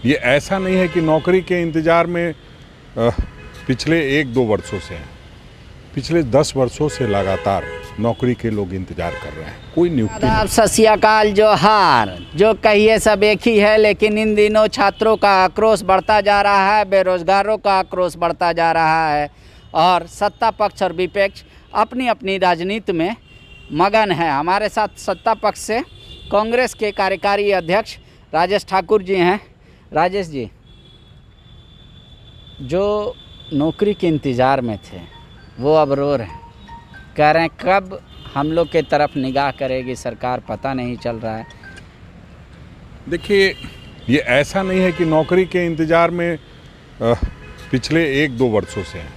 ये ऐसा नहीं है कि नौकरी के इंतज़ार में पिछले 1-2 वर्षों से हैं, पिछले 10 वर्षों से लगातार नौकरी के लोग इंतजार कर रहे हैं, कोई नियुक्ति आदाब, सत श्री अकाल, जोहार। जो कहिए सब एक ही है, लेकिन इन दिनों छात्रों का आक्रोश बढ़ता जा रहा है, बेरोजगारों का आक्रोश बढ़ता जा रहा है और सत्ता पक्ष और विपक्ष अपनी अपनी राजनीति में मगन है। हमारे साथ सत्ता पक्ष से कांग्रेस के कार्यकारी अध्यक्ष राजेश ठाकुर जी हैं। राजेश जी, जो नौकरी के इंतज़ार में थे वो अब रो रहे हैं, कह रहे हैं कब हम लोग के तरफ निगाह करेगी सरकार, पता नहीं चल रहा है। देखिए, ये ऐसा नहीं है कि नौकरी के इंतज़ार में पिछले 1-2 वर्षों से हैं,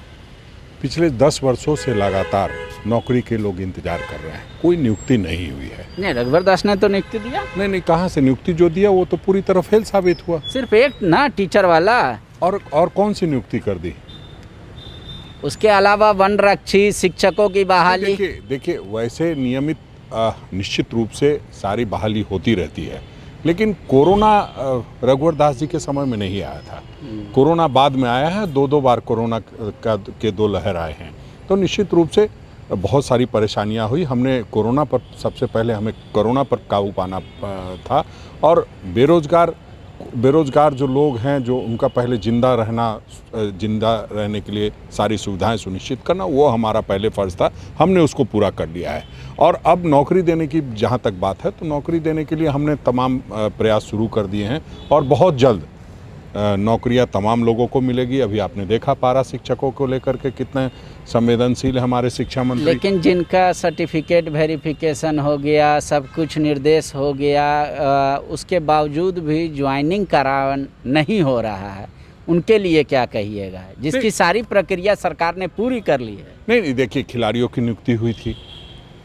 पिछले 10 वर्षों से लगातार नौकरी के लोग इंतजार कर रहे हैं, कोई नियुक्ति नहीं हुई है। नहीं, रघुवर दास ने तो नियुक्ति दिया। नहीं, कहाँ से नियुक्ति जो दिया वो तो पूरी तरह फेल साबित हुआ। सिर्फ एक ना, टीचर वाला। और कौन सी नियुक्ति कर दी? उसके अलावा वनरक्षी, शिक्षकों की बहाली। देखिए वैसे नियमित निश्चित रूप से सारी बहाली होती रहती है, लेकिन कोरोना रघुवर दास जी के समय में नहीं आया था। कोरोना बाद में आया है, 2 बार कोरोना के 2 लहर आए हैं, तो निश्चित रूप से बहुत सारी परेशानियां हुई। हमने कोरोना पर, सबसे पहले हमें कोरोना पर काबू पाना था और बेरोजगार जो लोग हैं, जो उनका पहले जिंदा रहने के लिए सारी सुविधाएं सुनिश्चित करना, वो हमारा पहले फ़र्ज़ था, हमने उसको पूरा कर लिया है। और अब नौकरी देने की जहां तक बात है, तो नौकरी देने के लिए हमने तमाम प्रयास शुरू कर दिए हैं और बहुत जल्द नौकरियां तमाम लोगों को मिलेगी। अभी आपने देखा पारा शिक्षकों को लेकर के कितने संवेदनशील है हमारे शिक्षा मंत्री। लेकिन जिनका सर्टिफिकेट वेरिफिकेशन हो गया, सब कुछ निर्देश हो गया, उसके बावजूद भी ज्वाइनिंग करा नहीं हो रहा है, उनके लिए क्या कहिएगा, जिसकी सारी प्रक्रिया सरकार ने पूरी कर ली है? नहीं, देखिए, खिलाड़ियों की नियुक्ति हुई थी,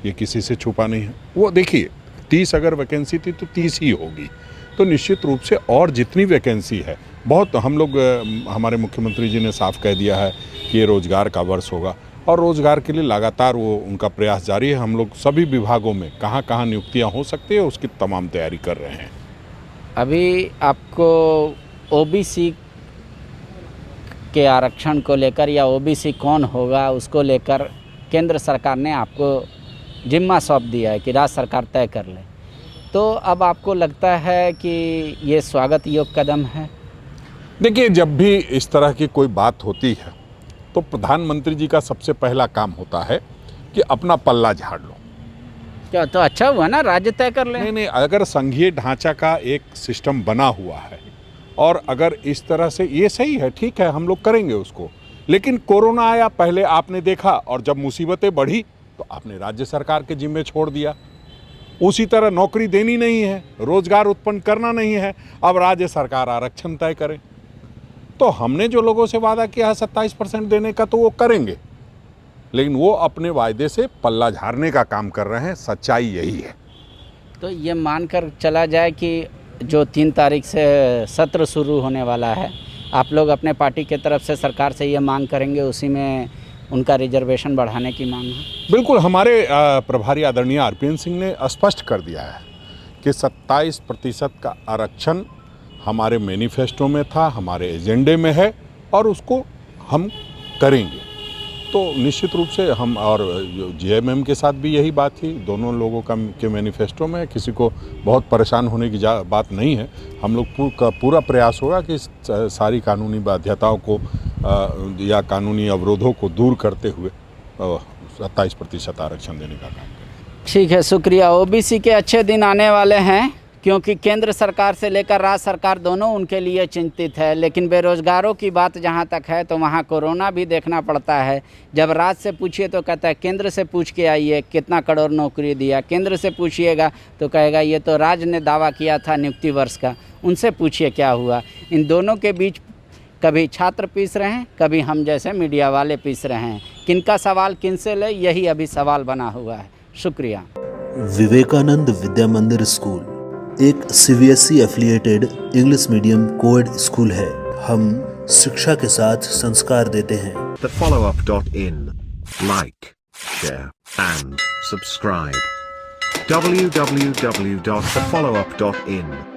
ये किसी से छुपा नहीं है। वो देखिए 30 अगर वैकेंसी थी तो 30 ही होगी, तो निश्चित रूप से और जितनी वैकेंसी है, बहुत हम लोग, हमारे मुख्यमंत्री जी ने साफ कह दिया है कि ये रोज़गार का वर्ष होगा और रोज़गार के लिए लगातार वो उनका प्रयास जारी है। हम लोग सभी विभागों में कहाँ कहाँ नियुक्तियाँ हो सकती है उसकी तमाम तैयारी कर रहे हैं। अभी आपको ओबीसी के आरक्षण को लेकर या ओबीसी कौन होगा उसको लेकर केंद्र सरकार ने आपको जिम्मा सौंप दिया है कि राज्य सरकार तय कर ले, तो अब आपको लगता है कि ये स्वागत योग्य कदम है? देखिए, जब भी इस तरह की कोई बात होती है तो प्रधानमंत्री जी का सबसे पहला काम होता है कि अपना पल्ला झाड़ लो। क्या, तो अच्छा हुआ ना, राज्य तय कर ले। नहीं, अगर संघीय ढांचा का एक सिस्टम बना हुआ है और अगर इस तरह से, ये सही है, ठीक है, हम लोग करेंगे उसको। लेकिन कोरोना आया, पहले आपने देखा, और जब मुसीबतें बढ़ी तो आपने राज्य सरकार के जिम्मे छोड़ दिया। उसी तरह नौकरी देनी नहीं है, रोजगार उत्पन्न करना नहीं है, अब राज्य सरकार आरक्षण तय करे। तो हमने जो लोगों से वादा किया है 27% देने का, तो वो करेंगे, लेकिन वो अपने वायदे से पल्ला झाड़ने का काम कर रहे हैं, सच्चाई यही है। तो ये मानकर चला जाए कि जो 3 तारीख से सत्र शुरू होने वाला है, आप लोग अपने पार्टी के तरफ से सरकार से ये मांग करेंगे, उसी में उनका रिजर्वेशन बढ़ाने की मांग है? बिल्कुल, हमारे प्रभारी आदरणीय आरपीएन सिंह ने स्पष्ट कर दिया है कि 27% का आरक्षण हमारे मैनिफेस्टो में था, हमारे एजेंडे में है और उसको हम करेंगे। तो निश्चित रूप से हम, और जेएमएम के साथ भी यही बात थी, दोनों लोगों के मैनिफेस्टो में किसी को बहुत परेशान होने की बात नहीं है। हम लोग का पूरा प्रयास होगा कि सारी कानूनी बाध्यताओं को या कानूनी अवरोधों को दूर करते हुए 27% आरक्षण देने का काम करें। ठीक है, शुक्रिया। ओबीसी के अच्छे दिन आने वाले हैं, क्योंकि केंद्र सरकार से लेकर राज्य सरकार दोनों उनके लिए चिंतित है। लेकिन बेरोजगारों की बात जहां तक है तो वहां कोरोना भी देखना पड़ता है। जब राज्य से पूछिए तो कहता है केंद्र से पूछ के आइए कितना करोड़ नौकरी दिया, केंद्र से पूछिएगा तो कहेगा ये तो राज्य ने दावा किया था नियुक्ति वर्ष का, उनसे पूछिए क्या हुआ। इन दोनों के बीच कभी छात्र पीस रहे हैं, कभी हम जैसे मीडिया वाले पीस रहे हैं। किनका सवाल किनसे ले, यही अभी सवाल बना हुआ है। शुक्रिया। विवेकानंद विद्या मंदिर स्कूल एक CBSE affiliated English medium coed school है। हम शिक्षा के साथ संस्कार देते हैं। thefollowup.in Like, share and subscribe. www.thefollowup.in